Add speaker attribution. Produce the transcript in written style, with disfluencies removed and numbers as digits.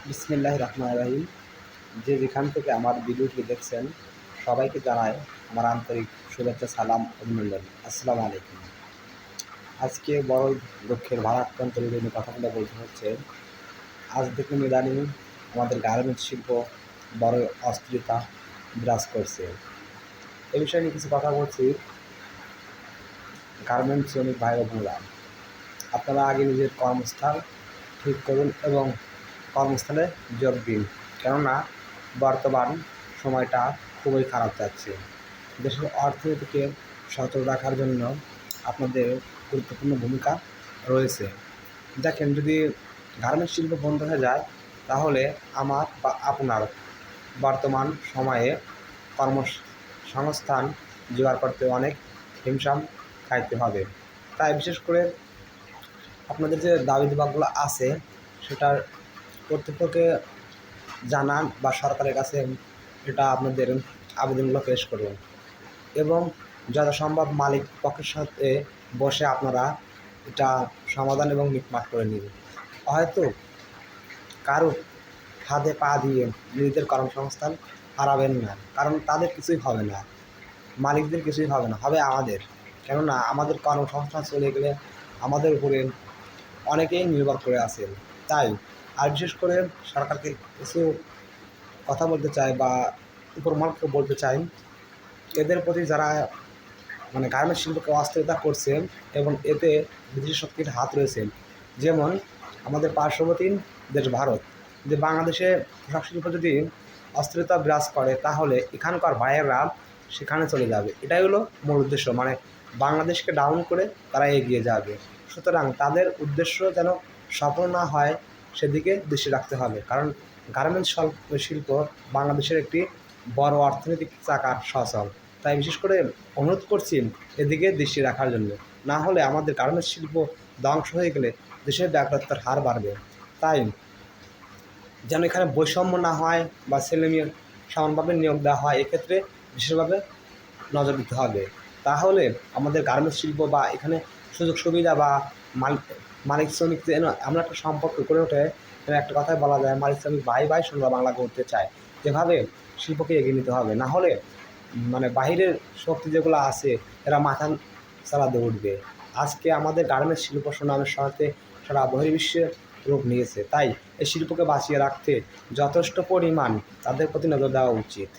Speaker 1: বিসমিল্লাহির রহমানির রহিম। যে যেখান থেকে আমার ভিডিওটি দেখছেন সবাইকে জানাই আমার আন্তরিক শুভেচ্ছা, সালাম, অভিনন্দন। আসসালামু আলাইকুম। আজকে বড় দুঃখের ভারাক্রান্ত হৃদয় নিয়ে কথাগুলো বলতে হচ্ছে। আজ দেখুন ইদানিং আমাদের গার্মেন্টস শিল্প বড় অস্থিরতা বিরাজ করছে। এ বিষয়ে নিয়ে কিছু কথা বলছি। গার্মেন্টস শ্রমিক ভাই ও বোনেরা, আপনারা আগে নিজের কর্মস্থল ঠিক করুন এবং কর্মস্থলে যোগ দিন, কেননা বর্তমান সময়টা খুবই খারাপ যাচ্ছে। দেশের অর্থনীতিকে সচল রাখার জন্য আপনাদের গুরুত্বপূর্ণ ভূমিকা রয়েছে। দেখেন, যদি গার্মেন্টস শিল্প বন্ধ হয়ে যায় তাহলে আমার বা আপনার বর্তমান সময়ে কর্মসংস্থান জোগাড় করতে অনেক হিমশিম খাইতে হবে। তাই বিশেষ করে আপনাদের যে দাবি দাবাগুলো আছে সেটার কর্তৃপক্ষকে জানান বা সরকারের কাছে এটা আপনাদের আবেদনগুলো পেশ করুন এবং যথাসম্ভব মালিক পক্ষের সাথে বসে আপনারা এটা সমাধান এবং মিটমাট করে নিন। হয়তো কারো হাতে পা দিয়ে নিজেদের কর্মসংস্থান হারাবেন না, কারণ তাদের কিছুই হবে না, মালিকদের কিছুই হবে না, হবে আমাদের। কেননা আমাদের কর্মসংস্থান চলে গেলে আমাদের উপরে অনেকেই নির্ভর করে আছেন। তাই আর বিশেষ করে সরকারকে কিছু কথা বলতে চাই বা উপরমহলকে বলতে চাই, এদের প্রতি যারা গার্মেন্টস শিল্পকে অস্থিরতা করছে এবং এতে বিদেশি শক্তির হাত রয়েছে। যেমন আমাদের পার্শ্ববর্তী দেশ ভারত, যে বাংলাদেশে পোশাক শিল্প যদি অস্থিরতা বিরাজ করে তাহলে এখানকার ভাইয়েরা সেখানে চলে যাবে। এটাই হলো মূল উদ্দেশ্য, বাংলাদেশকে ডাউন করে তারা এগিয়ে যাবে। সুতরাং তাদের উদ্দেশ্য যেন সফল না হয় সেদিকে দৃষ্টি রাখতে হবে, কারণ গার্মেন্টস শিল্প বাংলাদেশের একটি বড় অর্থনৈতিক চাকার সচল। তাই বিশেষ করে অনুরোধ করছি এদিকে দৃষ্টি রাখার জন্য। না হলে আমাদের গার্মেন্টস শিল্প ধ্বংস হয়ে গেলে দেশের বেকারত্বের হার বাড়বে। তাই যেন এখানে বৈষম্য না হয় বা ছেলেমেয়ে সমানভাবে নিয়োগ দেওয়া হয়, এক্ষেত্রে বিশেষভাবে নজর দিতে হবে। তাহলে আমাদের গার্মেন্টস শিল্প বা এখানে সুযোগ সুবিধা বা মালিক শ্রমিক যেন আমরা একটা সম্পর্ক করে ওঠে। একটা কথাই বলা যায়, মালিক শ্রমিক ভাই ভাই সোনার বাংলা করতে চায়। এভাবে শিল্পকে এগিয়ে নিতে হবে, না হলে বাহিরের শক্তি যেগুলো আছে এরা মাথা চালাতে উঠবে। আজকে আমাদের গার্মেন্টস শিল্প সুনামের সাথে সারা বহির্বিশ্বে রূপ নিয়েছে। তাই এই শিল্পকে বাঁচিয়ে রাখতে যথেষ্ট পরিমাণ তাদের প্রতি নজর দেওয়া উচিত।